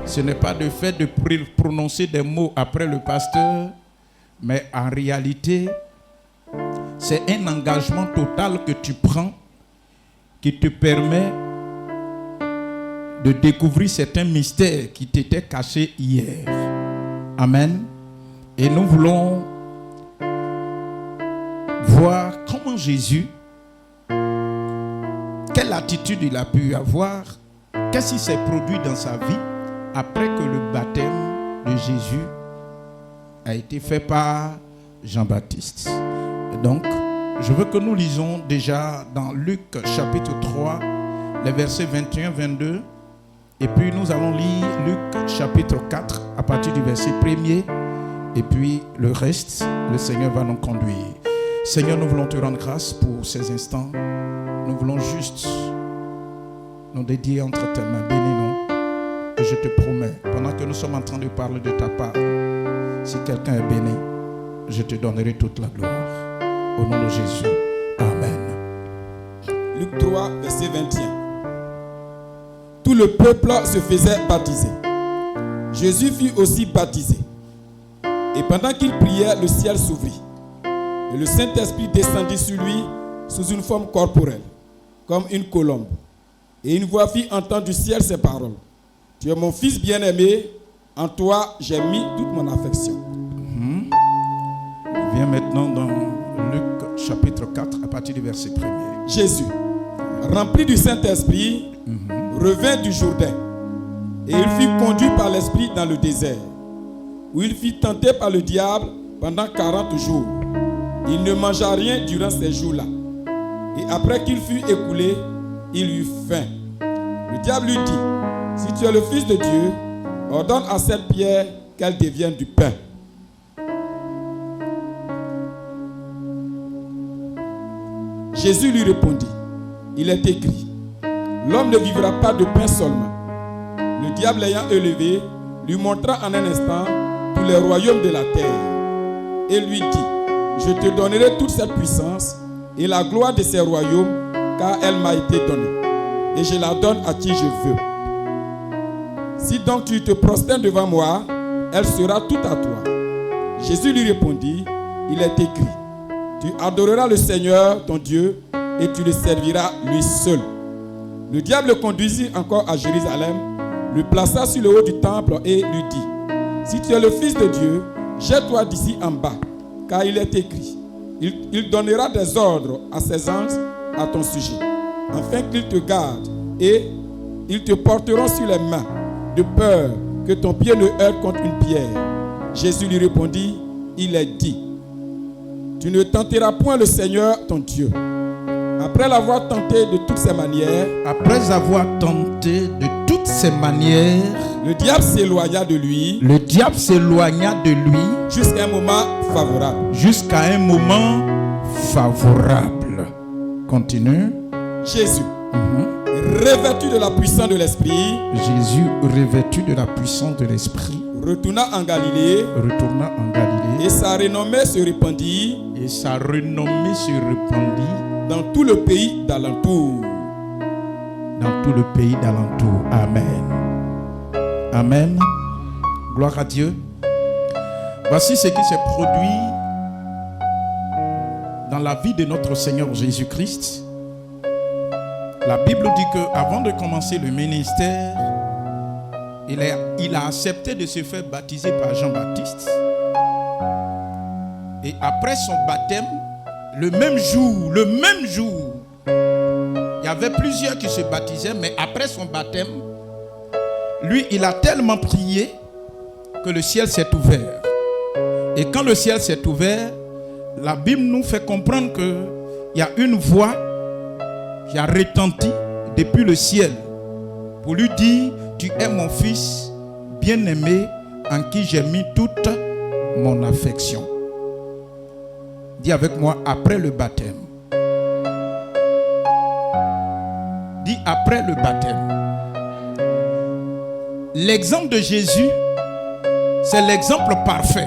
Ce n'est pas le fait de prononcer des mots après le pasteur, mais en réalité, c'est un engagement total que tu prends qui te permet de découvrir certains mystères qui t'étaient cachés hier. Amen. Et nous voulons voir comment Jésus, quelle attitude il a pu avoir, qu'est-ce qui s'est produit dans sa vie après que le baptême de Jésus a été fait par Jean-Baptiste. Et donc, je veux que nous lisons déjà dans Luc chapitre 3, les versets 21-22. Et puis nous allons lire Luc chapitre 4 à partir du verset 1er. Et puis le reste, le Seigneur va nous conduire. Seigneur, nous voulons te rendre grâce pour ces instants. Nous voulons juste nous dédier entre tes mains. Bénis-nous. Et je te promets, pendant que nous sommes en train de parler de ta part, si quelqu'un est béni, je te donnerai toute la gloire. Au nom de Jésus. Amen. Luc 3, verset 21. Tout le peuple se faisait baptiser. Jésus fut aussi baptisé. Et pendant qu'il priait, le ciel s'ouvrit. Et le Saint-Esprit descendit sur lui sous une forme corporelle, comme une colombe. Et une voix fit entendre du ciel ces paroles. Tu es mon fils bien-aimé, en toi j'ai mis toute mon affection. Viens maintenant dans Luc chapitre 4 à partir du verset 1er. Jésus, rempli du Saint-Esprit, revint du Jourdain. Et il fut conduit par l'Esprit dans le désert, où il fut tenté par le diable pendant 40 jours. Il ne mangea rien durant ces jours-là. Et après qu'il fut écoulé, il eut faim. Le diable lui dit, si tu es le Fils de Dieu, ordonne à cette pierre qu'elle devienne du pain. Jésus lui répondit, il est écrit, l'homme ne vivra pas de pain seulement. Le diable l'ayant élevé, lui montra en un instant tous les royaumes de la terre. Et lui dit, je te donnerai toute cette puissance et la gloire de ces royaumes, car elle m'a été donnée. Et je la donne à qui je veux. Si donc tu te prosternes devant moi, elle sera toute à toi. Jésus lui répondit, il est écrit, tu adoreras le Seigneur, ton Dieu, et tu le serviras lui seul. Le diable le conduisit encore à Jérusalem, le plaça sur le haut du temple et lui dit, si tu es le Fils de Dieu, jette-toi d'ici en bas, car il est écrit, il donnera des ordres à ses anges à ton sujet, afin qu'ils te gardent, et ils te porteront sur les mains, de peur que ton pied ne heurte contre une pierre. Jésus lui répondit, il est dit, tu ne tenteras point le Seigneur ton Dieu. Après l'avoir tenté de toutes ses manières, le diable s'éloigna de lui. Jusqu'à un moment favorable. Continue. Jésus. Revêtu de la puissance de l'Esprit, retourna en Galilée, et sa renommée se répandit, dans tout le pays d'alentour. Amen. Amen. Gloire à Dieu. Voici ce qui s'est produit dans la vie de notre Seigneur Jésus-Christ. La Bible dit qu'avant de commencer le ministère, il a accepté de se faire baptiser par Jean-Baptiste. Et après son baptême, le même jour, il y avait plusieurs qui se baptisaient, mais après son baptême, lui, il a tellement prié que le ciel s'est ouvert. Et quand le ciel s'est ouvert, la Bible nous fait comprendre qu'il y a une voix qui a retenti depuis le ciel pour lui dire, tu es mon fils bien-aimé en qui j'ai mis toute mon affection. Dis avec moi, après le baptême. Dis après le baptême. L'exemple de Jésus, c'est l'exemple parfait.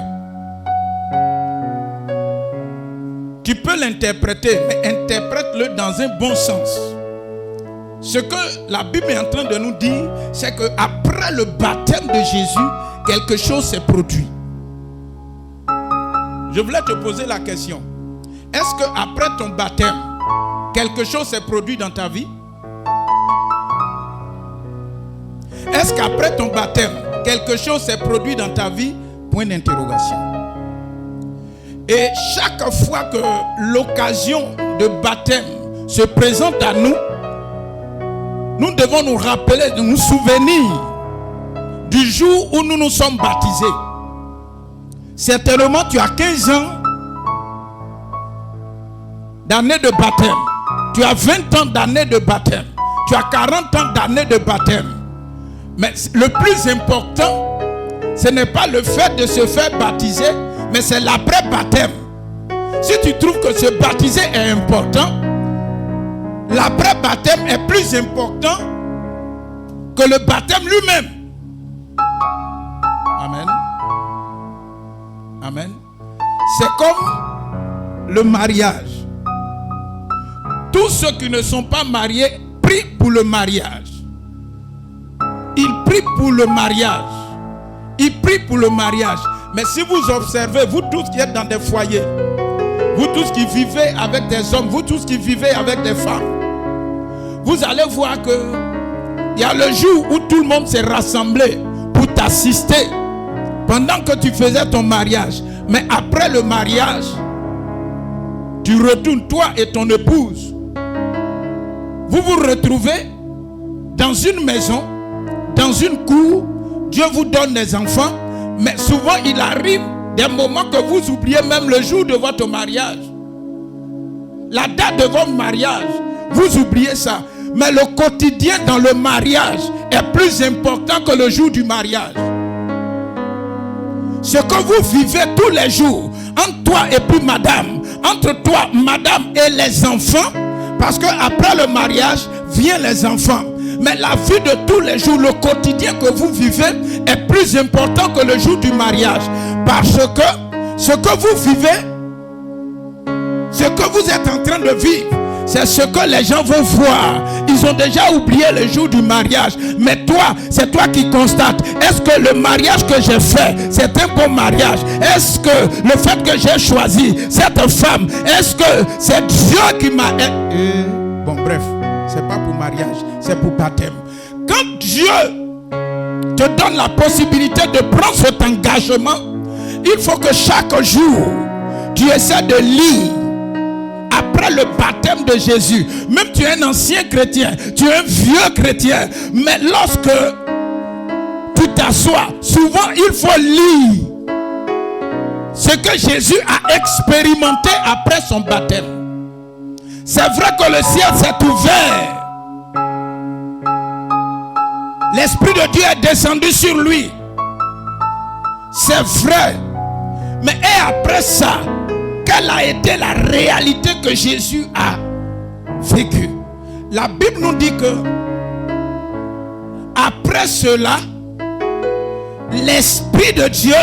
Tu peux l'interpréter, mais interprète-le dans un bon sens. Ce que la Bible est en train de nous dire, c'est qu'après le baptême de Jésus, quelque chose s'est produit. Je voulais te poser la question. Est-ce qu'après ton baptême, quelque chose s'est produit dans ta vie? Est-ce qu'après ton baptême, quelque chose s'est produit dans ta vie? Point d'interrogation. Et chaque fois que l'occasion de baptême se présente à nous, nous devons nous rappeler, nous souvenir du jour où nous nous sommes baptisés. Certainement, tu as 15 ans d'années de baptême. Tu as 20 ans d'années de baptême. Tu as 40 ans d'années de baptême. Mais le plus important, ce n'est pas le fait de se faire baptiser, mais c'est l'après-baptême. Si tu trouves que se baptiser est important, l'après-baptême est plus important que le baptême lui-même. Amen. Amen. C'est comme le mariage. Tous ceux qui ne sont pas mariés prient pour le mariage. Ils prient pour le mariage. Ils prient pour le mariage. Mais si vous observez, vous tous qui êtes dans des foyers, vous tous qui vivez avec des hommes, vous tous qui vivez avec des femmes, vous allez voir que il y a le jour où tout le monde s'est rassemblé pour t'assister pendant que tu faisais ton mariage. Mais après le mariage, tu retournes, toi et ton épouse. Vous vous retrouvez dans une maison, dans une cour. Dieu vous donne des enfants, mais souvent il arrive des moments que vous oubliez même le jour de votre mariage. La date de votre mariage, vous oubliez ça. Mais le quotidien dans le mariage est plus important que le jour du mariage. Ce que vous vivez tous les jours, entre toi et puis madame, entre toi, madame et les enfants, parce que après le mariage, viennent les enfants. Mais la vie de tous les jours, le quotidien que vous vivez est plus important que le jour du mariage. Parce que ce que vous vivez, ce que vous êtes en train de vivre, c'est ce que les gens vont voir. Ils ont déjà oublié le jour du mariage. Mais toi, c'est toi qui constates. Est-ce que le mariage que j'ai fait, c'est un bon mariage? Est-ce que le fait que j'ai choisi cette femme, est-ce que c'est Dieu qui m'a... Bon, bref, c'est pas pour mariage, c'est pour baptême. Quand Dieu te donne la possibilité de prendre cet engagement, il faut que chaque jour, tu essaies de lire après le baptême de Jésus. Même tu es un ancien chrétien, tu es un vieux chrétien, mais lorsque tu t'assois, souvent il faut lire ce que Jésus a expérimenté après son baptême. C'est vrai que le ciel s'est ouvert. L'Esprit de Dieu est descendu sur lui. C'est vrai. Mais et après ça, quelle a été la réalité que Jésus a vécue? La Bible nous dit que après cela, l'Esprit de Dieu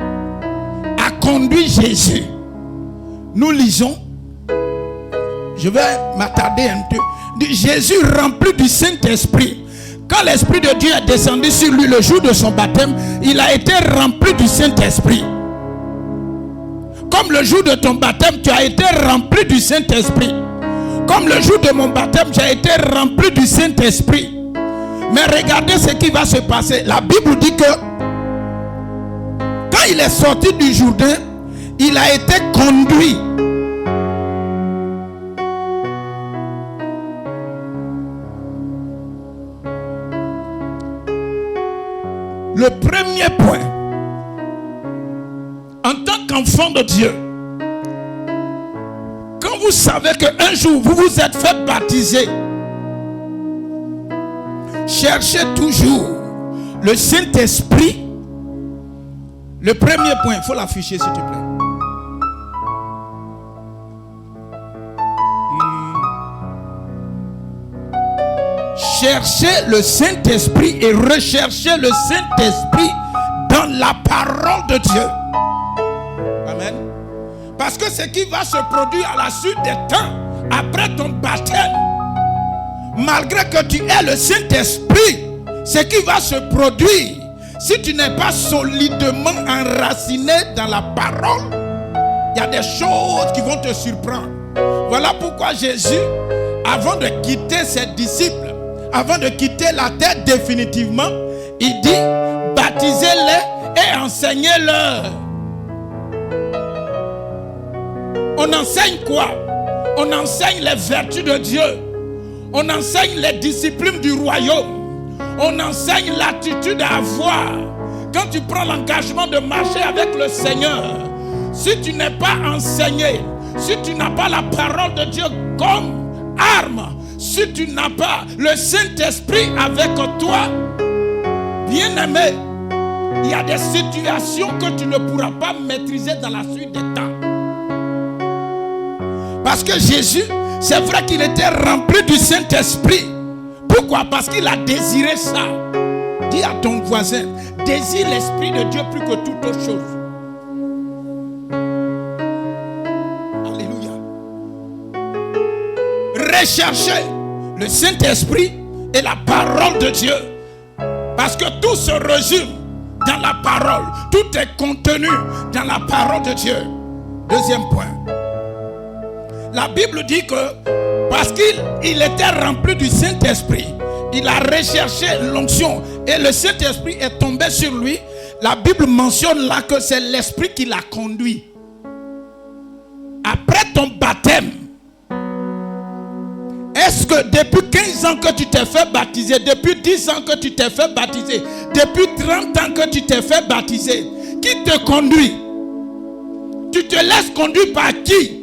a conduit Jésus. Nous lisons, je vais m'attarder un peu. Jésus rempli du Saint-Esprit. Quand l'Esprit de Dieu est descendu sur lui le jour de son baptême, il a été rempli du Saint-Esprit. Comme le jour de ton baptême, tu as été rempli du Saint-Esprit. Comme le jour de mon baptême, j'ai été rempli du Saint-Esprit. Mais regardez ce qui va se passer. La Bible dit que quand il est sorti du Jourdain, il a été conduit. Le premier point, en tant qu'enfant de Dieu, quand vous savez qu'un jour vous vous êtes fait baptiser, cherchez toujours le Saint-Esprit. Le premier point, il faut l'afficher s'il te plaît. Cherchez le Saint-Esprit et recherchez le Saint-Esprit dans la parole de Dieu. Amen. Parce que ce qui va se produire à la suite des temps, après ton baptême, malgré que tu aies le Saint-Esprit, ce qui va se produire, si tu n'es pas solidement enraciné dans la parole, il y a des choses qui vont te surprendre. Voilà pourquoi Jésus, avant de quitter ses disciples, avant de quitter la terre définitivement, il dit, baptisez-les et enseignez-leur. On enseigne quoi? On enseigne les vertus de Dieu. On enseigne les disciplines du royaume. On enseigne l'attitude à avoir. Quand tu prends l'engagement de marcher avec le Seigneur, si tu n'es pas enseigné, si tu n'as pas la parole de Dieu comme arme, si tu n'as pas le Saint-Esprit avec toi, bien-aimé, il y a des situations que tu ne pourras pas maîtriser dans la suite des temps. Parce que Jésus, c'est vrai qu'il était rempli du Saint-Esprit. Pourquoi? Parce qu'il a désiré ça. Dis à ton voisin, désire l'Esprit de Dieu plus que toute autre chose. Alléluia. Recherchez le Saint-Esprit et la parole de Dieu. Parce que tout se résume dans la parole. Tout est contenu dans la parole de Dieu. Deuxième point. La Bible dit que parce qu'il était rempli du Saint-Esprit, il a recherché l'onction et le Saint-Esprit est tombé sur lui. La Bible mentionne là que c'est l'Esprit qui l'a conduit. Après ton baptême, est-ce que depuis 15 ans que tu t'es fait baptiser, depuis 10 ans que tu t'es fait baptiser, depuis 30 ans que tu t'es fait baptiser, qui te conduit? Tu te laisses conduire par qui?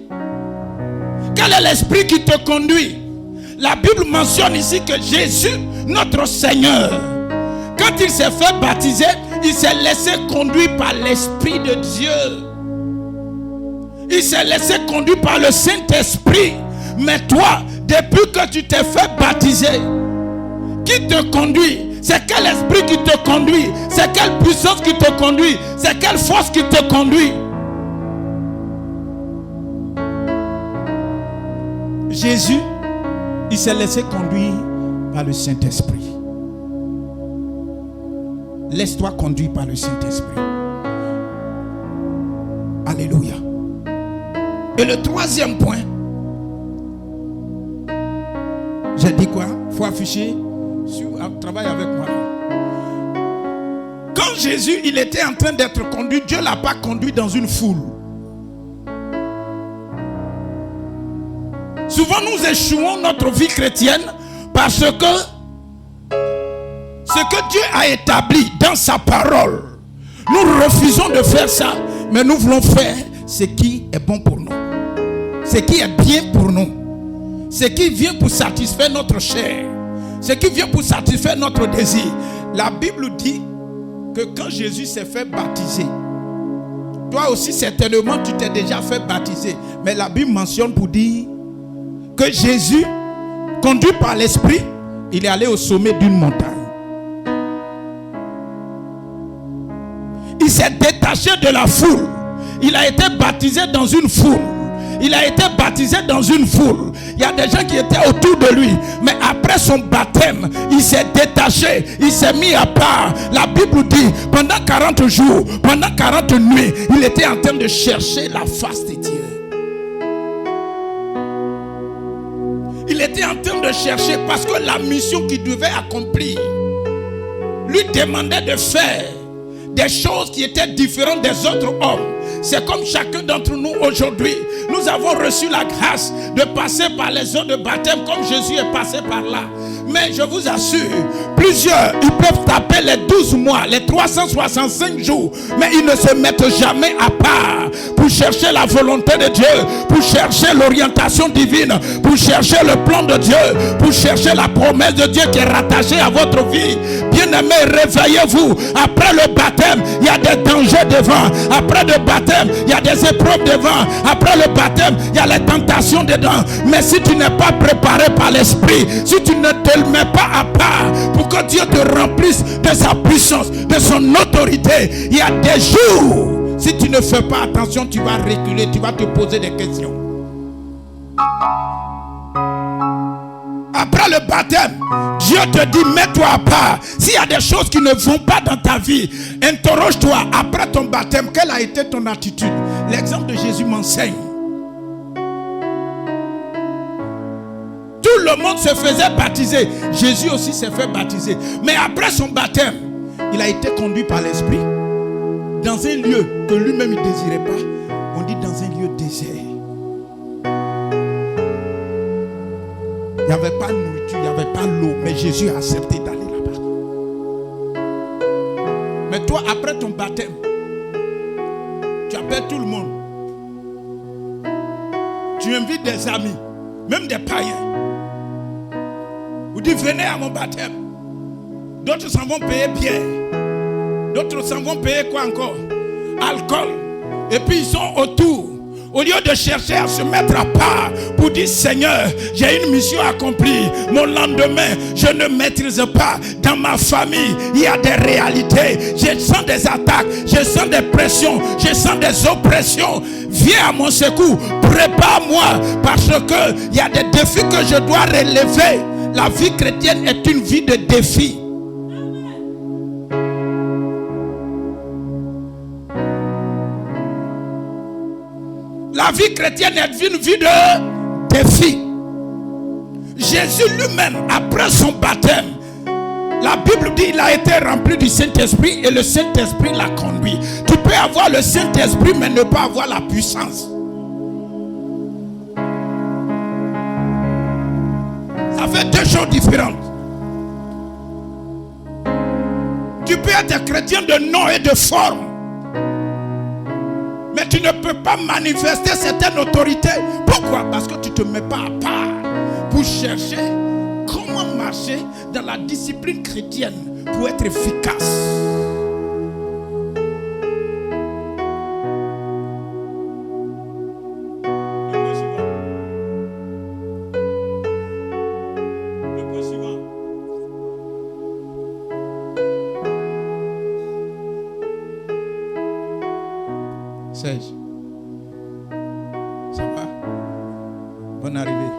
Quel est l'esprit qui te conduit? La Bible mentionne ici que Jésus, notre Seigneur, quand il s'est fait baptiser, il s'est laissé conduire par l'Esprit de Dieu. Il s'est laissé conduire par le Saint-Esprit. Mais toi, depuis que tu t'es fait baptiser, qui te conduit? C'est quel esprit qui te conduit? C'est quelle puissance qui te conduit? C'est quelle force qui te conduit? Jésus, il s'est laissé conduire par le Saint-Esprit. Laisse-toi conduire par le Saint-Esprit. Alléluia. Et le troisième point, j'ai dit quoi? Il faut afficher, travaille avec moi. Quand Jésus, il était en train d'être conduit, Dieu ne l'a pas conduit dans une foule. Souvent nous échouons notre vie chrétienne parce que ce que Dieu a établi dans sa parole, nous refusons de faire ça, mais nous voulons faire ce qui est bon pour nous, ce qui est bien pour nous, ce qui vient pour satisfaire notre chair, ce qui vient pour satisfaire notre désir. La Bible dit que quand Jésus s'est fait baptiser, toi aussi certainement tu t'es déjà fait baptiser, mais la Bible mentionne pour dire que Jésus, conduit par l'Esprit, il est allé au sommet d'une montagne. Il s'est détaché de la foule. Il a été baptisé dans une foule. Il a été baptisé dans une foule. Il y a des gens qui étaient autour de lui. Mais après son baptême, il s'est détaché. Il s'est mis à part. La Bible dit, pendant 40 jours, pendant 40 nuits, il était en train de chercher la face de Dieu. Il était en train de chercher parce que la mission qu'il devait accomplir lui demandait de faire des choses qui étaient différentes des autres hommes. C'est comme chacun d'entre nous aujourd'hui. Nous avons reçu la grâce de passer par les eaux de baptême comme Jésus est passé par là. Mais je vous assure, plusieurs, ils peuvent taper les 12 mois, les 365 jours, mais ils ne se mettent jamais à part pour chercher la volonté de Dieu, pour chercher l'orientation divine, pour chercher le plan de Dieu, pour chercher la promesse de Dieu qui est rattachée à votre vie. Bien-aimés, réveillez-vous. Après le baptême, il y a des dangers devant. Après le baptême, il y a des épreuves devant. Après le baptême, il y a les tentations dedans. Mais si tu n'es pas préparé par l'Esprit, si tu ne te mets pas à part pour que Dieu te remplisse de sa puissance, de son autorité, il y a des jours, Si tu ne fais pas attention, tu vas reculer, tu vas te poser des questions. Après le baptême, Dieu te dit, mets-toi à part. S'il y a des choses qui ne vont pas dans ta vie, interroge-toi. Après ton baptême, quelle a été ton attitude? L'exemple de Jésus m'enseigne. Tout le monde se faisait baptiser. Jésus aussi s'est fait baptiser. Mais après son baptême, il a été conduit par l'Esprit dans un lieu que lui-même il ne désirait pas. On dit dans un lieu désert. Il n'y avait pas de nourriture, il n'y avait pas l'eau, mais Jésus a accepté d'aller là-bas. Mais toi, après ton baptême, tu appelles tout le monde. Tu invites des amis, même des païens. Vous dites, venez à mon baptême. D'autres s'en vont payer bière. D'autres s'en vont payer quoi encore? Alcool. Et puis ils sont autour. Au lieu de chercher à se mettre à part pour dire, Seigneur, j'ai une mission accomplie. Mon lendemain, je ne maîtrise pas. Dans ma famille, il y a des réalités. Je sens des attaques, je sens des pressions, je sens des oppressions. Viens à mon secours, prépare-moi, parce qu'il y a des défis que je dois relever. La vie chrétienne est une vie de défis. La vie chrétienne est une vie de défi. Jésus lui-même, après son baptême, la Bible dit qu'il a été rempli du Saint-Esprit et le Saint-Esprit l'a conduit. Tu peux avoir le Saint-Esprit mais ne pas avoir la puissance. Ça fait deux choses différentes. Tu peux être chrétien de nom et de forme. Mais tu ne peux pas manifester certaines autorités. Pourquoi? Parce que tu ne te mets pas à part pour chercher comment marcher dans la discipline chrétienne pour être efficace. Le point suivant. Serge, ça va? Bonne arrivée.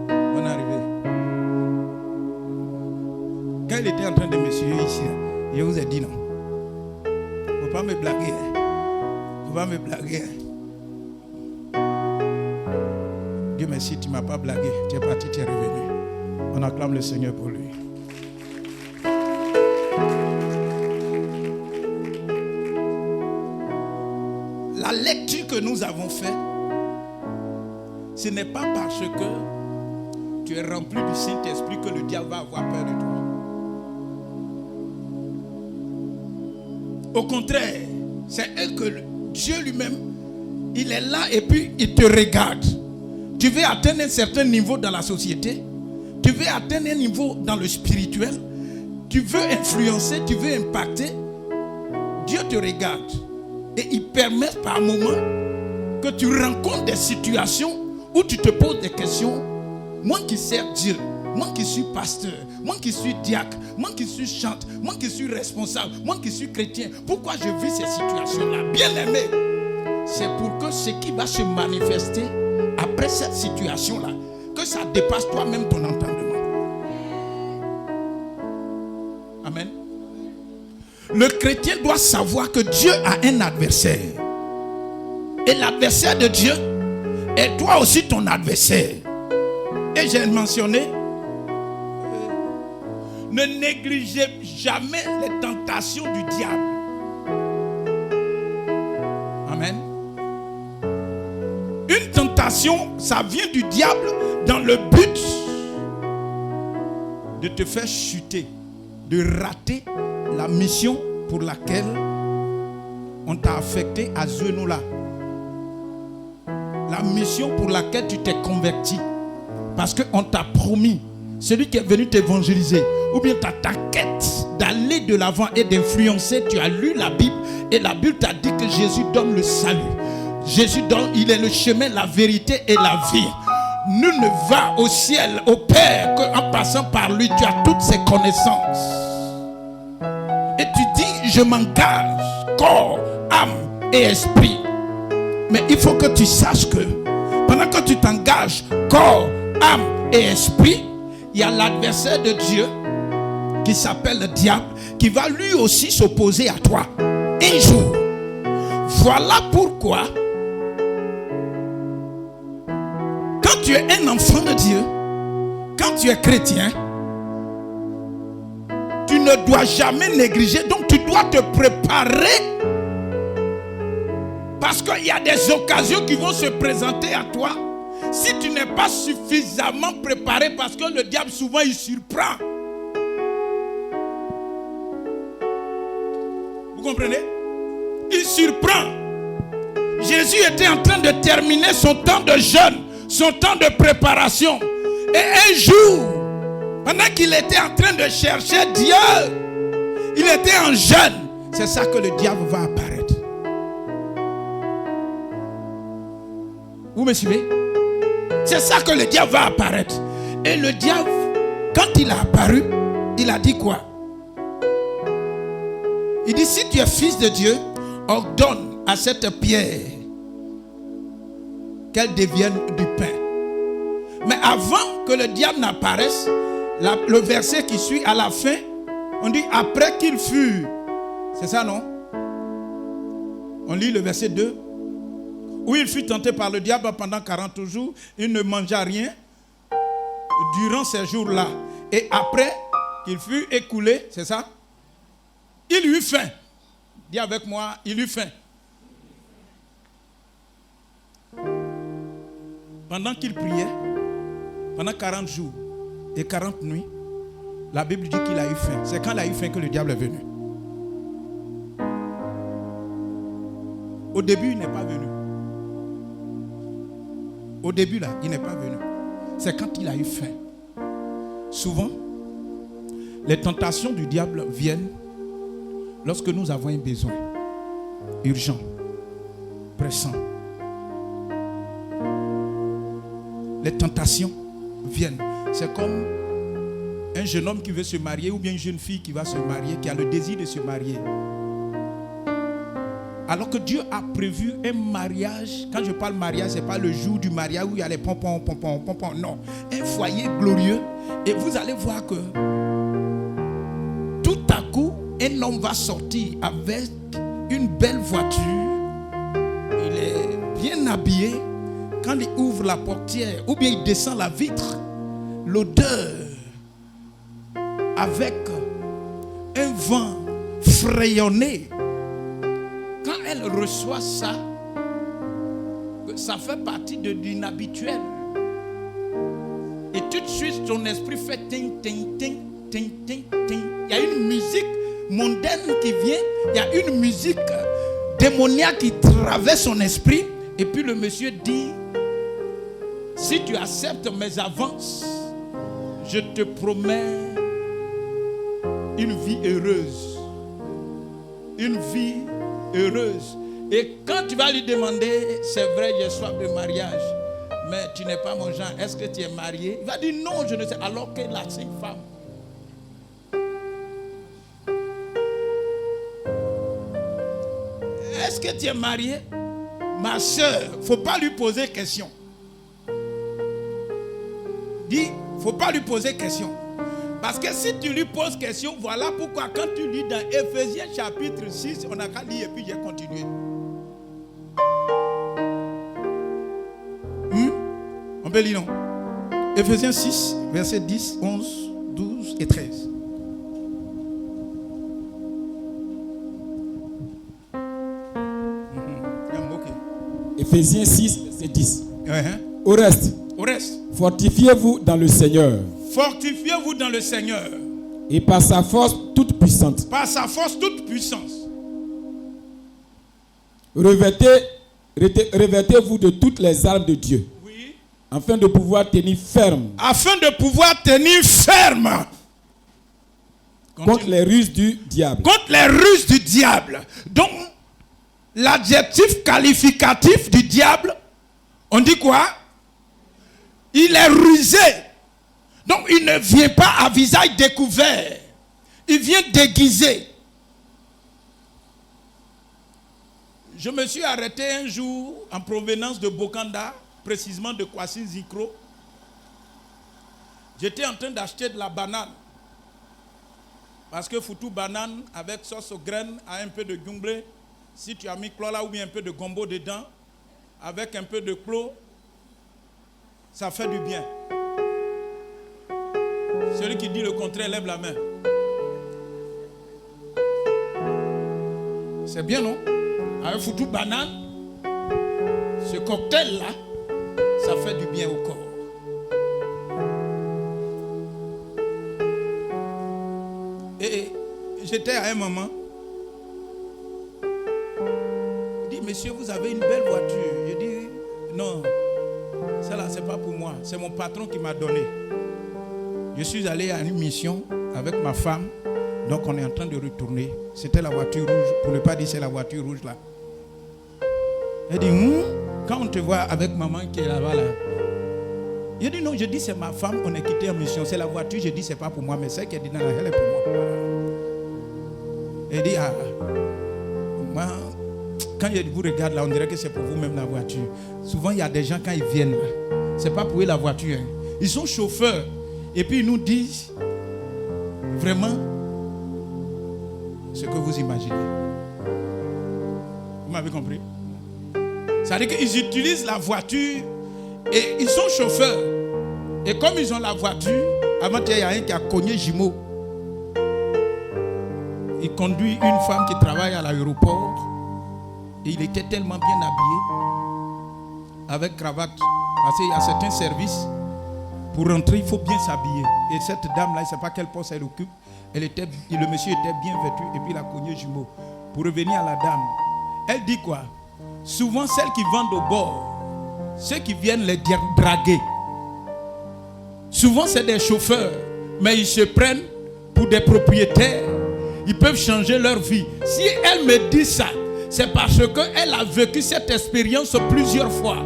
Bonne arrivée. Quand il était en train de me suivre ici, je vous ai dit non. Faut pas me blaguer. Faut pas me blaguer. Dieu merci, tu ne m'as pas blagué. Tu es parti, tu es revenu. On acclame le Seigneur pour lui. La lecture que nous avons faite, ce n'est pas parce que tu es rempli du Saint-Esprit que le diable va avoir peur de toi. Au contraire, c'est que Dieu lui-même, il est là et puis il te regarde. Tu veux atteindre un certain niveau dans la société, tu veux atteindre un niveau dans le spirituel, tu veux influencer, tu veux impacter, Dieu te regarde. Et il permet par moment que tu rencontres des situations où tu te poses des questions. Moi qui sers Dieu, moi qui suis pasteur, moi qui suis diacre, moi qui suis chante, moi qui suis responsable, moi qui suis chrétien, pourquoi je vis ces situations-là? Bien aimé, c'est pour que ce qui va se manifester après cette situation-là, que ça dépasse toi-même ton entendement. Amen. Le chrétien doit savoir que Dieu a un adversaire. Et l'adversaire de Dieu est toi aussi ton adversaire. Et j'ai mentionné, ne négligez jamais les tentations du diable. Amen. Une tentation, ça vient du diable dans le but de te faire chuter, de rater la mission pour laquelle on t'a affecté à Zenola. La mission pour laquelle tu t'es converti. Parce qu'on t'a promis, celui qui est venu t'évangéliser, ou bien tu as ta quête d'aller de l'avant et d'influencer, tu as lu la Bible et la Bible t'a dit que Jésus donne le salut. Jésus donne, il est le chemin, la vérité et la vie. Nul ne va au ciel, au Père, qu'en passant par lui, tu as toutes ses connaissances. Et tu dis, je m'engage, corps, âme et esprit. Mais il faut que tu saches que pendant que tu t'engages corps, âme et esprit, il y a l'adversaire de Dieu qui s'appelle le diable, qui va lui aussi s'opposer à toi un jour. Voilà pourquoi quand tu es un enfant de Dieu, quand tu es chrétien, tu ne dois jamais négliger, donc tu dois te préparer, parce qu'il y a des occasions qui vont se présenter à toi si tu n'es pas suffisamment préparé, parce que le diable souvent il surprend. Vous comprenez? Il surprend. Jésus était en train de terminer son temps de jeûne, son temps de préparation. Et un jour, pendant qu'il était en train de chercher Dieu, il était en jeûne. C'est ça que le diable va apparaître. Vous me suivez? C'est ça que le diable va apparaître. Et le diable, quand il a apparu, il a dit quoi? Il dit, si tu es fils de Dieu, ordonne à cette pierre qu'elle devienne du pain. Mais avant que le diable n'apparaisse, le verset qui suit à la fin, on dit après qu'il fut. C'est ça, non? On lit le verset 2. Où il fut tenté par le diable pendant 40 jours, il ne mangea rien durant ces jours-là. Et après qu'il fut écoulé, c'est ça? Il eut faim. Dis avec moi, il eut faim. Pendant qu'il priait, pendant 40 jours et 40 nuits, la Bible dit qu'il a eu faim. C'est quand il a eu faim que le diable est venu. Au début, il n'est pas venu. Au début, là, il n'est pas venu. C'est quand il a eu faim. Souvent, les tentations du diable viennent lorsque nous avons un besoin urgent, pressant. Les tentations viennent. C'est comme un jeune homme qui veut se marier ou bien une jeune fille qui va se marier, qui a le désir de se marier. Alors que Dieu a prévu un mariage. Quand je parle mariage, ce n'est pas le jour du mariage où il y a les pompons. Non, un foyer glorieux. Et vous allez voir que tout à coup, un homme va sortir avec une belle voiture. Il est bien habillé. Quand il ouvre la portière ou bien il descend la vitre, l'odeur avec un vent frayonné. Quand elle reçoit ça, ça fait partie de l'inhabituel. Et tout de suite, son esprit fait ting, ting, ting, ting, ting, ting. Il y a une musique mondaine qui vient, il y a une musique démoniaque qui traverse son esprit. Et puis le monsieur dit, si tu acceptes mes avances, je te promets une vie heureuse. Une vie heureuse. Et quand tu vas lui demander, c'est vrai, j'ai soif de mariage, mais tu n'es pas mon genre, est-ce que tu es marié? Il va dire non, je ne sais, alors qu'il a 5 femmes. Est-ce que tu es marié? Ma soeur, il ne faut pas lui poser question. Dis, il ne faut pas lui poser question. Parce que si tu lui poses question, voilà pourquoi quand tu lis dans Ephésiens chapitre 6, on n'a qu'à lire et puis j'ai continué. On peut lire, non? Ephésiens 6, versets 10, 11, 12 et 13. Ephésiens 6, verset 10. Au reste, fortifiez-vous dans le Seigneur. Fortifiez-vous dans le Seigneur. Et par sa force toute puissante. Par sa force toute puissance. Revêtez-vous de toutes les armes de Dieu. Oui. Afin de pouvoir tenir ferme. Afin de pouvoir tenir ferme. Contre les ruses du diable. Contre les ruses du diable. Donc, l'adjectif qualificatif du diable, on dit quoi? Il est rusé. Donc il ne vient pas à visage découvert. Il vient déguisé. Je me suis arrêté un jour en provenance de Bokanda, précisément de Kwasi Zikro. J'étais en train d'acheter de la banane. Parce que foutu banane avec sauce aux graines, à un peu de gumblé, si tu as mis clola ou bien un peu de gombo dedans, avec un peu de clos, ça fait du bien. Celui qui dit le contraire, lève la main. C'est bien, non? Avec foutu banane, ce cocktail-là, ça fait du bien au corps. Et j'étais à un moment, il dit, monsieur, vous avez une belle voiture. Je dis, non, celle-là, c'est pas pour moi. C'est mon patron qui m'a donné. Je suis allé à une mission avec ma femme. Donc on est en train de retourner. C'était la voiture rouge. Pour ne pas dire c'est la voiture rouge là. Elle dit, quand on te voit avec maman qui est là-bas là. Je dis non, je dis c'est ma femme, on est quitté en mission. C'est la voiture, je dis c'est pas pour moi, mais celle qui est dit non, elle est pour moi. Elle dit, moi, quand je vous regarde là, on dirait que c'est pour vous-même la voiture. Souvent il y a des gens quand ils viennent là, c'est pas pour eux la voiture. Hein. Ils sont chauffeurs. Et puis ils nous disent vraiment ce que vous imaginez. Vous m'avez compris? Ça veut dire qu'ils utilisent la voiture et ils sont chauffeurs. Et comme ils ont la voiture, avant il y a un qui a cogné Jimo. Il conduit une femme qui travaille à l'aéroport. Et il était tellement bien habillé, avec cravate. Parce qu'il y a certains services, pour rentrer, il faut bien s'habiller. Et cette dame-là, je ne sais pas quel poste elle occupe. Le monsieur était bien vêtu et puis il a cogné jumeau. Pour revenir à la dame, elle dit quoi? Souvent celles qui vendent au bord, ceux qui viennent les draguer, souvent c'est des chauffeurs, mais ils se prennent pour des propriétaires. Ils peuvent changer leur vie. Si elle me dit ça, c'est parce qu'elle a vécu cette expérience plusieurs fois.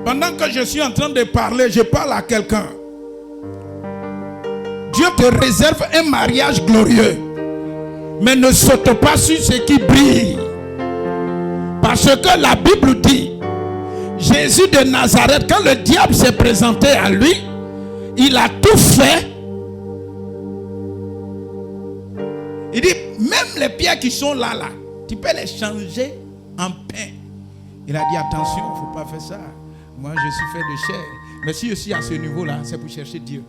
Pendant que je suis en train de parler, je parle à quelqu'un. Dieu te réserve un mariage glorieux. Mais ne saute pas sur ce qui brille. Parce que la Bible dit, Jésus de Nazareth, quand le diable s'est présenté à lui, il a tout fait. Il dit, même les pierres qui sont là, tu peux les changer en pain. Il a dit, attention, il ne faut pas faire ça. Moi, je suis fait de chair. Mais si je suis à ce niveau-là, c'est pour chercher Dieu.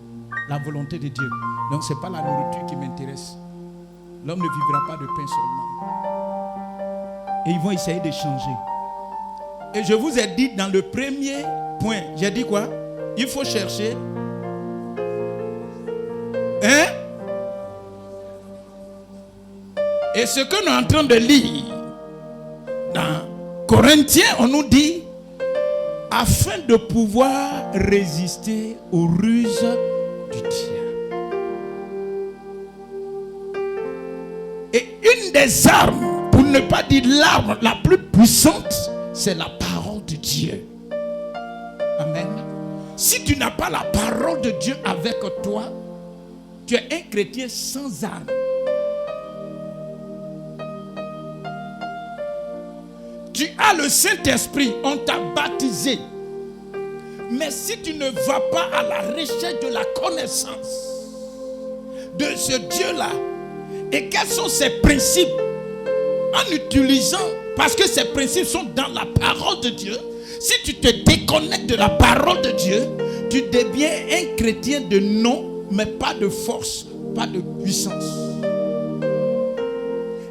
La volonté de Dieu. Donc, ce n'est pas la nourriture qui m'intéresse. L'homme ne vivra pas de pain seulement. Et ils vont essayer de changer. Et je vous ai dit dans le premier point, j'ai dit quoi? Il faut chercher. Hein? Et ce que nous sommes en train de lire dans Corinthiens, on nous dit, afin de pouvoir résister aux ruses du diable. Et une des armes, pour ne pas dire l'arme la plus puissante, c'est la parole de Dieu. Amen. Si tu n'as pas la parole de Dieu avec toi, tu es un chrétien sans arme. Tu as le Saint-Esprit, on t'a baptisé. Mais si tu ne vas pas à la recherche de la connaissance de ce Dieu-là, et quels sont ses principes, en utilisant, parce que ces principes sont dans la parole de Dieu, si tu te déconnectes de la parole de Dieu, tu deviens un chrétien de nom, mais pas de force, pas de puissance.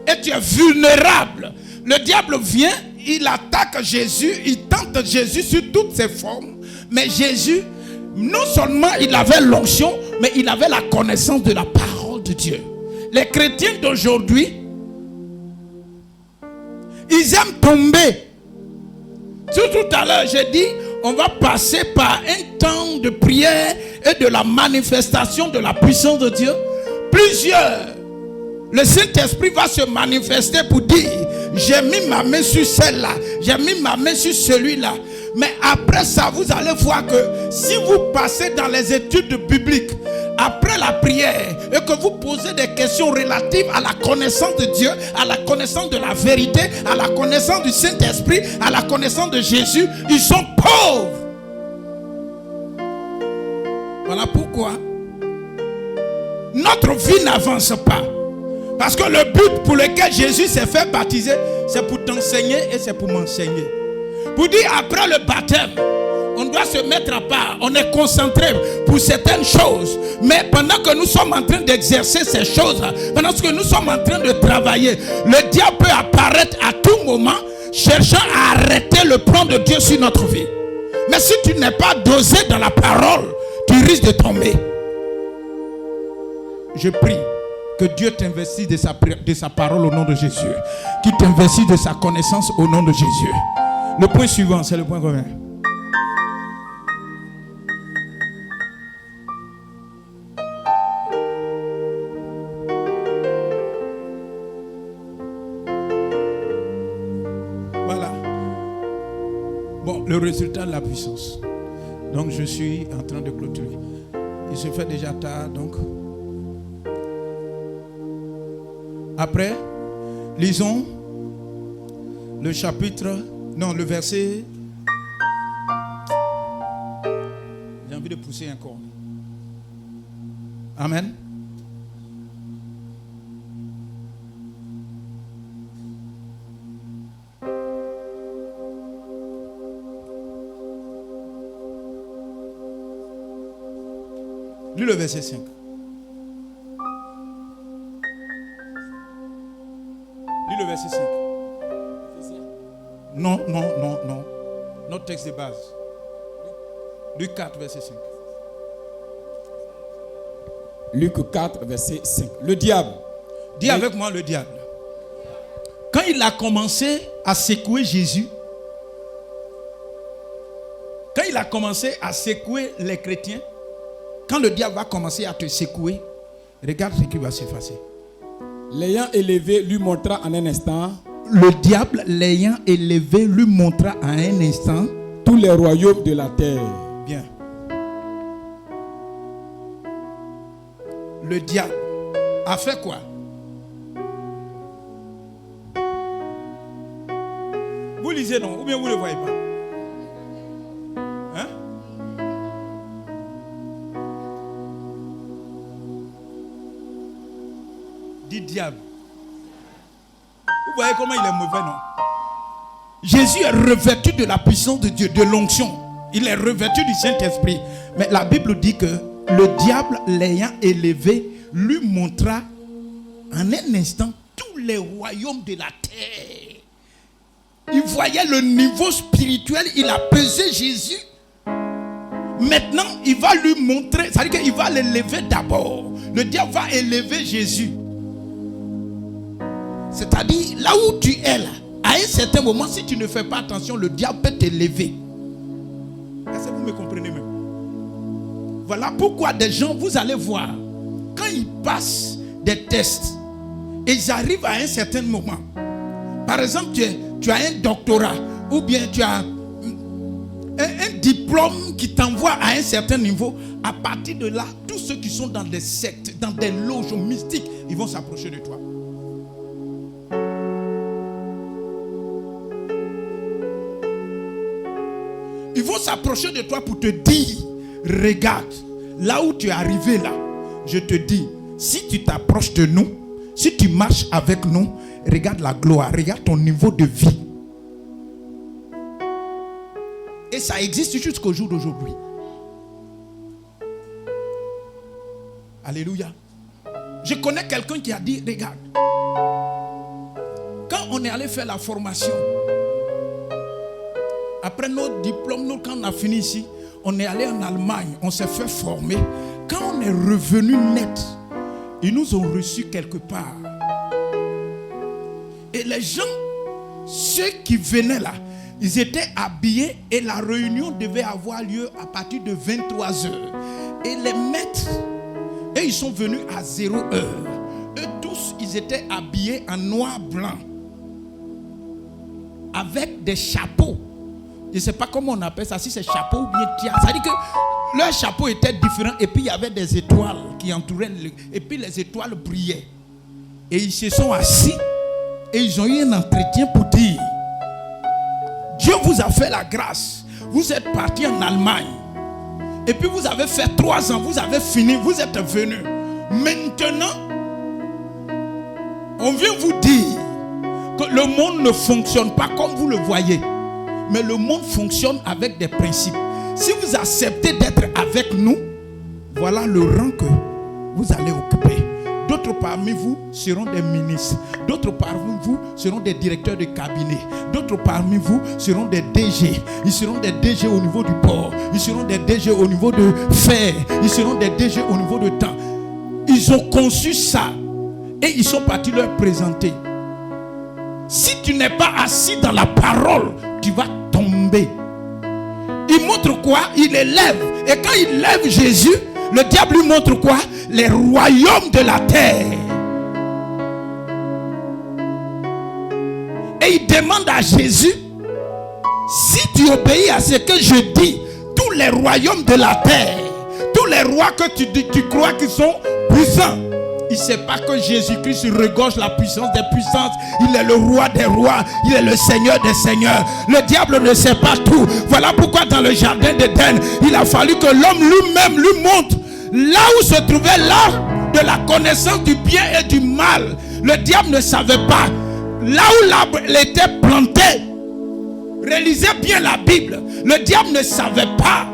Et tu es vulnérable. Le diable vient, il attaque Jésus, il tente Jésus sur toutes ses formes. Mais Jésus, non seulement il avait l'onction, mais il avait la connaissance de la parole de Dieu. Les chrétiens d'aujourd'hui, ils aiment tomber. Tout à l'heure, j'ai dit, on va passer par un temps de prière et de la manifestation de la puissance de Dieu. Plusieurs. Le Saint-Esprit va se manifester pour dire, j'ai mis ma main sur celle-là, j'ai mis ma main sur celui-là. Mais après ça, vous allez voir que si vous passez dans les études bibliques, après la prière et que vous posez des questions relatives à la connaissance de Dieu, à la connaissance de la vérité, à la connaissance du Saint-Esprit, à la connaissance de Jésus, ils sont pauvres. Voilà pourquoi notre vie n'avance pas. Parce que le but pour lequel Jésus s'est fait baptiser, c'est pour t'enseigner et c'est pour m'enseigner. Pour dire après le baptême, on doit se mettre à part. On est concentré pour certaines choses. Mais pendant que nous sommes en train d'exercer ces choses, pendant que nous sommes en train de travailler, le diable peut apparaître à tout moment, cherchant à arrêter le plan de Dieu sur notre vie. Mais si tu n'es pas dosé dans la parole, tu risques de tomber. Je prie que Dieu t'investisse de sa parole au nom de Jésus. Qu'il t'investisse de sa connaissance au nom de Jésus. Le point suivant, c'est le point commun. Voilà. Bon, le résultat de la puissance. Donc, je suis en train de clôturer. Il se fait déjà tard, donc. Après, lisons le verset. J'ai envie de pousser encore. Amen. Lis le verset 5. Lis le verset 5. Non. Notre texte de base. Luc 4, verset 5. Luc 4, verset 5. Le diable. Dis avec moi le diable. Quand il a commencé à secouer Jésus, quand il a commencé à secouer les chrétiens, quand le diable va commencer à te secouer, regarde ce qui va s'effacer. L'ayant élevé, lui montra en un instant. Le diable, l'ayant élevé, lui montra en un instant tous les royaumes de la terre. Bien. Le diable a fait quoi? Vous lisez non? Ou bien vous ne le voyez pas? Hein? Dit diable. Vous voyez comment il est mauvais, non? Jésus est revêtu de la puissance de Dieu, de l'onction. Il est revêtu du Saint-Esprit. Mais la Bible dit que le diable, l'ayant élevé, lui montra en un instant tous les royaumes de la terre. Il voyait le niveau spirituel, il a pesé Jésus. Maintenant, il va lui montrer, c'est-à-dire qu'il va l'élever d'abord. Le diable va élever Jésus. C'est-à-dire, là où tu es là, à un certain moment, si tu ne fais pas attention, le diable peut t'élever. Est-ce que vous me comprenez même? Voilà pourquoi des gens, vous allez voir, quand ils passent des tests, et ils arrivent à un certain moment. Par exemple, tu as un doctorat, ou bien tu as un diplôme qui t'envoie à un certain niveau. À partir de là, tous ceux qui sont dans des sectes, dans des loges mystiques, ils vont s'approcher de toi. Ils vont s'approcher de toi pour te dire, regarde, là où tu es arrivé là, je te dis, si tu t'approches de nous, si tu marches avec nous, regarde la gloire, regarde ton niveau de vie. Et ça existe jusqu'au jour d'aujourd'hui. Alléluia. Je connais quelqu'un qui a dit, regarde, quand on est allé faire la formation, après notre diplôme, quand on a fini ici, on est allé en Allemagne, on s'est fait former. Quand on est revenu net, ils nous ont reçus quelque part. Et les gens, ceux qui venaient là, ils étaient habillés et la réunion devait avoir lieu à partir de 23h. Et les maîtres, et ils sont venus à 0h. Eux tous, ils étaient habillés en noir blanc. Avec des chapeaux. je ne sais pas comment on appelle ça, si c'est chapeau ou bien tiare. Ça veut dire que leur chapeau était différent et puis il y avait des étoiles qui entouraient et puis les étoiles brillaient. Et ils se sont assis et ils ont eu un entretien pour dire: Dieu vous a fait la grâce. Vous êtes parti en Allemagne. Et puis vous avez fait 3 ans, vous avez fini, vous êtes venu. Maintenant, on vient vous dire que le monde ne fonctionne pas comme vous le voyez. Mais le monde fonctionne avec des principes. Si vous acceptez d'être avec nous, voilà le rang que vous allez occuper. D'autres parmi vous seront des ministres. D'autres parmi vous seront des directeurs de cabinet. D'autres parmi vous seront des DG. Ils seront des DG au niveau du port. Ils seront des DG au niveau de fer. Ils seront des DG au niveau de temps. Ils ont conçu ça. Et ils sont partis leur présenter. Si tu n'es pas assis dans la parole, tu vas tomber. Il montre quoi? Il élève. Et quand il lève Jésus, le diable lui montre quoi? Les royaumes de la terre. Et il demande à Jésus: si tu obéis à ce que je dis, tous les royaumes de la terre, tous les rois que tu crois qu'ils sont puissants. Il ne sait pas que Jésus-Christ regorge la puissance des puissances. Il est le roi des rois. Il est le Seigneur des seigneurs. Le diable ne sait pas tout. Voilà pourquoi dans le jardin d'Éden, il a fallu que l'homme lui-même lui montre là où se trouvait l'arbre de la connaissance du bien et du mal. Le diable ne savait pas. Là où l'arbre était planté, réalisez bien la Bible, le diable ne savait pas.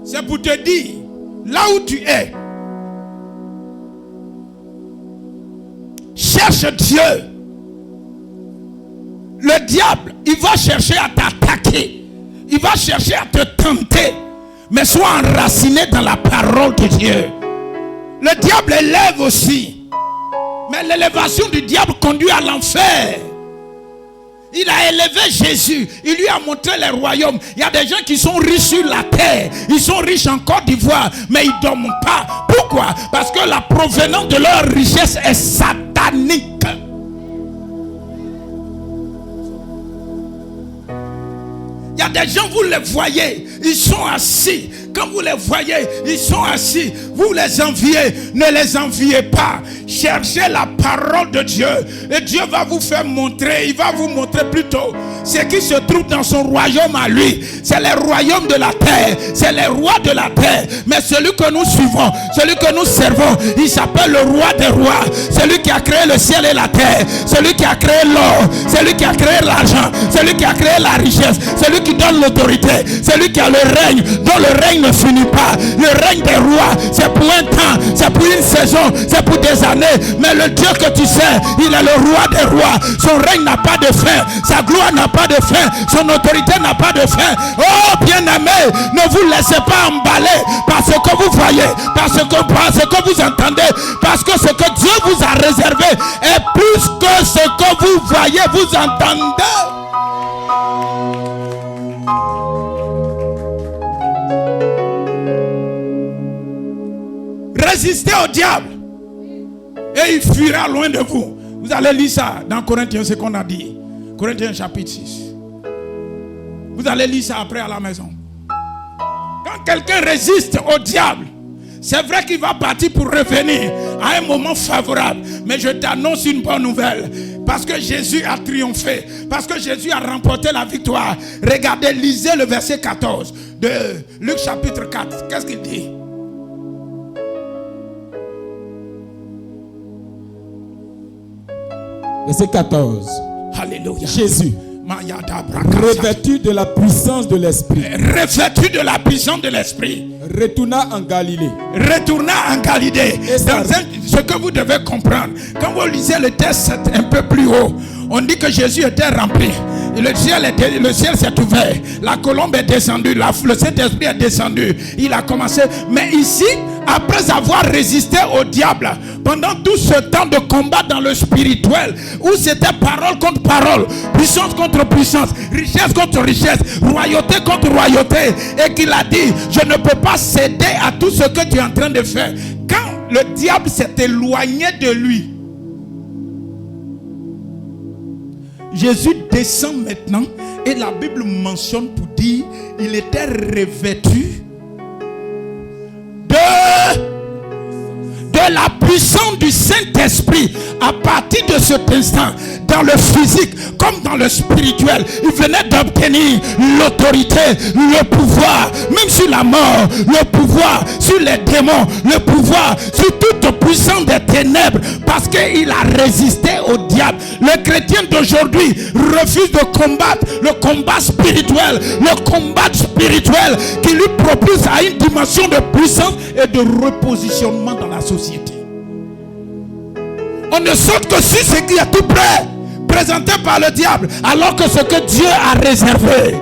C'est pour te dire, là où tu es, cherche Dieu. Le diable, il va chercher à t'attaquer. Il va chercher à te tenter. Mais sois enraciné dans la parole de Dieu. Le diable élève aussi. Mais l'élévation du diable conduit à l'enfer. Il a élevé Jésus. Il lui a montré les royaumes. Il y a des gens qui sont riches sur la terre. Ils sont riches en Côte d'Ivoire. Mais ils ne dorment pas. Pourquoi? Parce que la provenance de leur richesse est satanique. Il y a des gens, vous les voyez, ils sont assis. Quand vous les voyez, ils sont assis. Vous les enviez, ne les enviez pas. Cherchez la parole de Dieu. Et Dieu va vous faire montrer, il va vous montrer plutôt ce qui se trouve dans son royaume à lui. C'est les royaumes de la terre. C'est les rois de la terre. Mais celui que nous suivons, celui que nous servons, il s'appelle le roi des rois. Celui qui a créé le ciel et la terre. Celui qui a créé l'or. Celui qui a créé l'argent. Celui qui a créé la richesse. Celui qui donne l'autorité. Celui qui a le règne, dont le règne ne finit pas. Le règne des rois, c'est pour un temps, c'est pour une saison, c'est pour des années. Mais le Dieu que tu sais, il est le roi des rois. Son règne n'a pas de fin. Sa gloire n'a pas de fin. Son autorité n'a pas de fin. Oh bien-aimés, ne vous laissez pas emballer par ce que vous voyez, par ce que vous entendez, parce que ce que Dieu vous a réservé est plus que ce que vous voyez, vous entendez. Résistez au diable et il fuira loin de vous. Vous allez lire ça dans Corinthiens, ce qu'on a dit. Corinthiens chapitre 6. Vous allez lire ça après à la maison. Quand quelqu'un résiste au diable, c'est vrai qu'il va partir pour revenir à un moment favorable. Mais je t'annonce une bonne nouvelle. Parce que Jésus a triomphé. Parce que Jésus a remporté la victoire. Regardez, lisez le verset 14 de Luc chapitre 4. Qu'est-ce qu'il dit? Verset 14. Alléluia. Jésus, revêtu de la puissance de l'Esprit. Revêtu de la puissance de l'Esprit. Retourna en Galilée. Retourna en Galilée. Ce que vous devez comprendre, quand vous lisez le texte un peu plus haut, on dit que Jésus était rempli. Et le ciel s'est ouvert. La colombe est descendue. Le Saint-Esprit est descendu. Il a commencé. Mais ici, après avoir résisté au diable, pendant tout ce temps de combat dans le spirituel, où c'était parole contre parole, puissance contre puissance, richesse contre richesse, royauté contre royauté, et qu'il a dit, je ne peux pas céder à tout ce que tu es en train de faire. Quand le diable s'est éloigné de lui, Jésus descend maintenant et la Bible mentionne pour dire il était revêtu de la puissance du Saint-Esprit. À partir de cet instant, dans le physique comme dans le spirituel, il venait d'obtenir l'autorité, le pouvoir, même sur la mort, le pouvoir sur les démons, le pouvoir sur toute puissance des ténèbres, parce qu'il a résisté au diable. Le chrétien d'aujourd'hui refuse de combattre le combat spirituel, qui lui propulse à une dimension de puissance et de repositionnement dans la société. On ne saute que sur ce qui est tout près, présenté par le diable, alors que ce que Dieu a réservé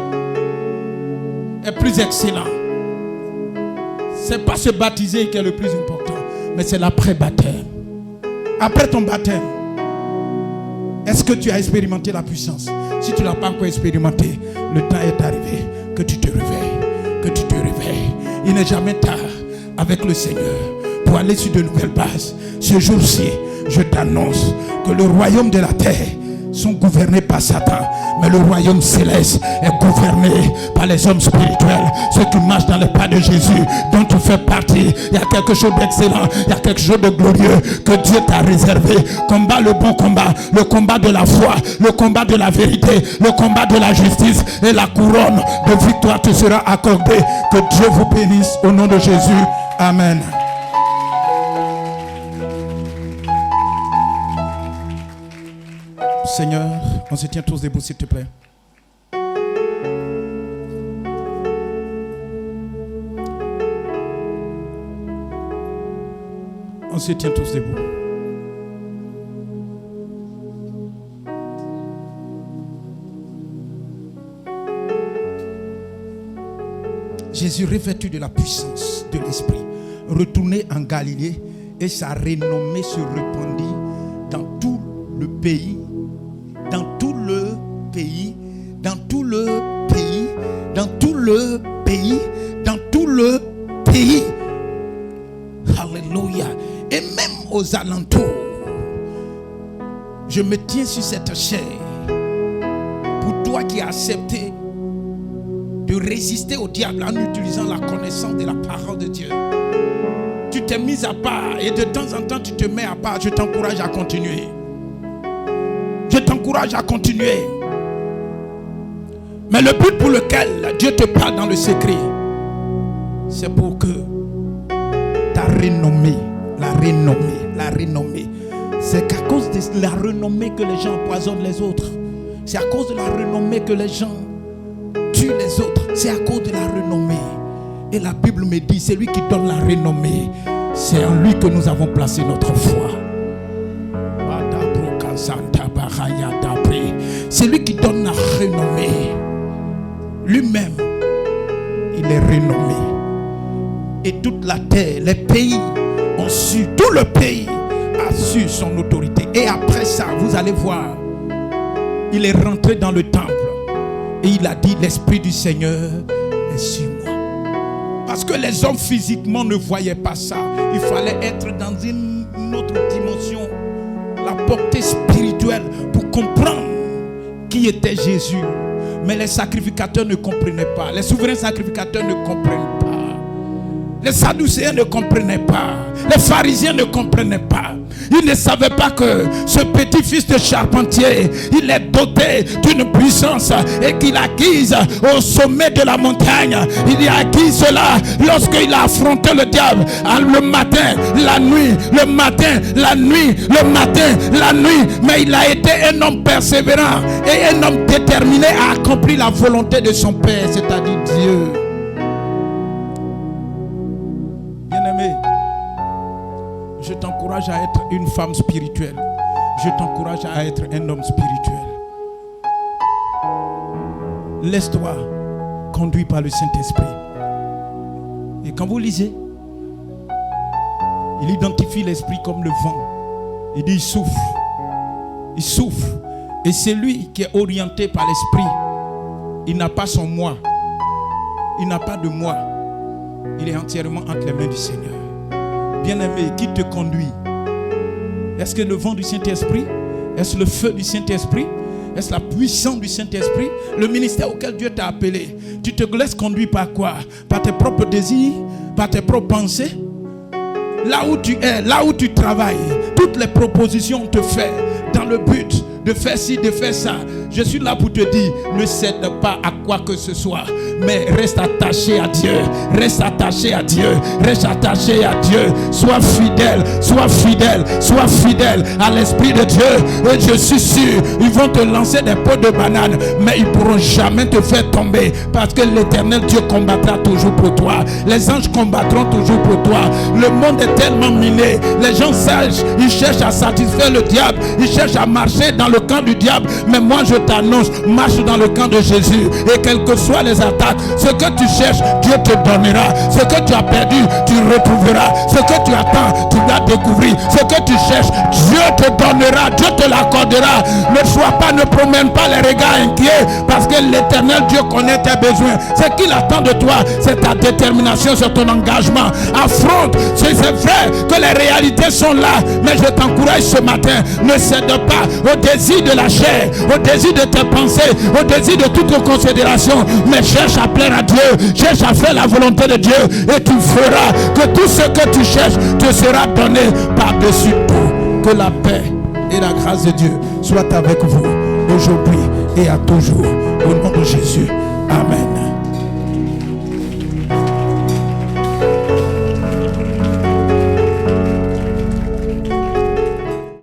est plus excellent. C'est pas se baptiser qui est le plus important, mais c'est l'après-baptême. Après ton baptême, est-ce que tu as expérimenté la puissance? Si tu ne l'as pas encore expérimenté, le temps est arrivé que tu te réveilles, Il n'est jamais tard avec le Seigneur pour aller sur de nouvelles bases. Ce jour-ci, je t'annonce que le royaume de la terre sont gouvernés par Satan, mais le royaume céleste est gouverné par les hommes spirituels, ceux qui marchent dans les pas de Jésus, dont tu fais partie. Il y a quelque chose d'excellent, il y a quelque chose de glorieux que Dieu t'a réservé. Combat le bon combat, le combat de la foi, le combat de la vérité, le combat de la justice, et la couronne de victoire te sera accordée. Que Dieu vous bénisse au nom de Jésus. Amen. Seigneur, on se tient tous debout, s'il te plaît. On se tient tous debout. Jésus, revêtu de la puissance de l'Esprit, retourné en Galilée, et sa renommée se répandit dans tout le pays. Dans tout le pays, dans tout le pays, dans tout le pays, dans tout le pays. Alléluia. Et même aux alentours. Je me tiens sur cette chair. Pour toi qui as accepté de résister au diable en utilisant la connaissance de la parole de Dieu. Tu t'es mis à part et de temps en temps tu te mets à part. Je t'encourage à continuer. Je t'encourage à continuer. Mais le but pour lequel Dieu te parle dans le secret, c'est pour que ta renommée, la renommée, c'est qu'à cause de la renommée que les gens empoisonnent les autres. C'est à cause de la renommée que les gens tuent les autres. C'est à cause de la renommée. Et la Bible me dit, c'est lui qui donne la renommée. C'est en lui que nous avons placé notre foi. C'est lui qui donne la renommée. Lui-même, il est renommé. Et toute la terre, les pays ont su, tout le pays a su son autorité. Et après ça, vous allez voir, il est rentré dans le temple et il a dit, l'Esprit du Seigneur est sur moi. Parce que les hommes physiquement ne voyaient pas ça. Il fallait être dans une autre dimension, la portée spirituelle, pour comprendre qui était Jésus. Mais les sacrificateurs ne comprenaient pas. Les souverains sacrificateurs ne comprennent pas. Les Sadducéens ne comprenaient pas. Les pharisiens ne comprenaient pas. Ils ne savaient pas que ce petit fils de charpentier, il est doté d'une puissance et qu'il a acquise au sommet de la montagne. Il a acquis cela lorsqu'il a affronté le diable le matin, la nuit, le matin, la nuit, le matin, la nuit. Mais il a été un homme persévérant et un homme déterminé à accomplir la volonté de son Père, c'est-à-dire Dieu. Bien-aimé, je t'encourage à être une femme spirituelle. Je t'encourage à être un homme spirituel. Laisse-toi conduire par le Saint-Esprit. Et quand vous lisez, il identifie l'Esprit comme le vent. Il dit il souffle. Il souffle. Et c'est lui qui est orienté par l'Esprit. Il n'a pas son moi. Il n'a pas de moi. Il est entièrement entre les mains du Seigneur. Bien-aimé, qui te conduit? Est-ce que le vent du Saint-Esprit? Est-ce le feu du Saint-Esprit? Est-ce la puissance du Saint-Esprit? Le ministère auquel Dieu t'a appelé, tu te laisses conduire par quoi? Par tes propres désirs? Par tes propres pensées? Là où tu es, là où tu travailles, toutes les propositions on te fait dans le but de faire ci, de faire ça. Je suis là pour te dire, ne cède pas à quoi que ce soit, mais reste attaché à Dieu. Reste attaché à Dieu. Reste attaché à Dieu. Sois fidèle, sois fidèle, sois fidèle à l'Esprit de Dieu. Et je suis sûr, ils vont te lancer des pots de banane, mais ils ne pourront jamais te faire tomber, parce que l'Éternel Dieu combattra toujours pour toi. Les anges combattront toujours pour toi. Le monde est tellement miné. Les gens sages, ils cherchent à satisfaire le diable. Ils cherchent à marcher dans le camp du diable. Mais moi je t'annonce, marche dans le camp de Jésus. Et quelles que soient les attaques, ce que tu cherches, Dieu te donnera. Ce que tu as perdu, tu retrouveras. Ce que tu attends, tu vas découvrir. Ce que tu cherches, Dieu te donnera. Dieu te l'accordera. Ne sois pas, ne promène pas les regards inquiets, parce que l'Éternel Dieu connaît tes besoins. Ce qu'il attend de toi, c'est ta détermination, c'est ton engagement. Affronte. C'est vrai que les réalités sont là, mais je t'encourage ce matin, ne cède pas au désir de la chair, au désir de tes pensées, au désir de toutes tes considérations, mais cherche à plaire à Dieu, cherche à faire la volonté de Dieu, et tu feras que tout ce que tu cherches te sera donné par-dessus tout. Que la paix et la grâce de Dieu soient avec vous aujourd'hui et à toujours, au nom de Jésus. Amen.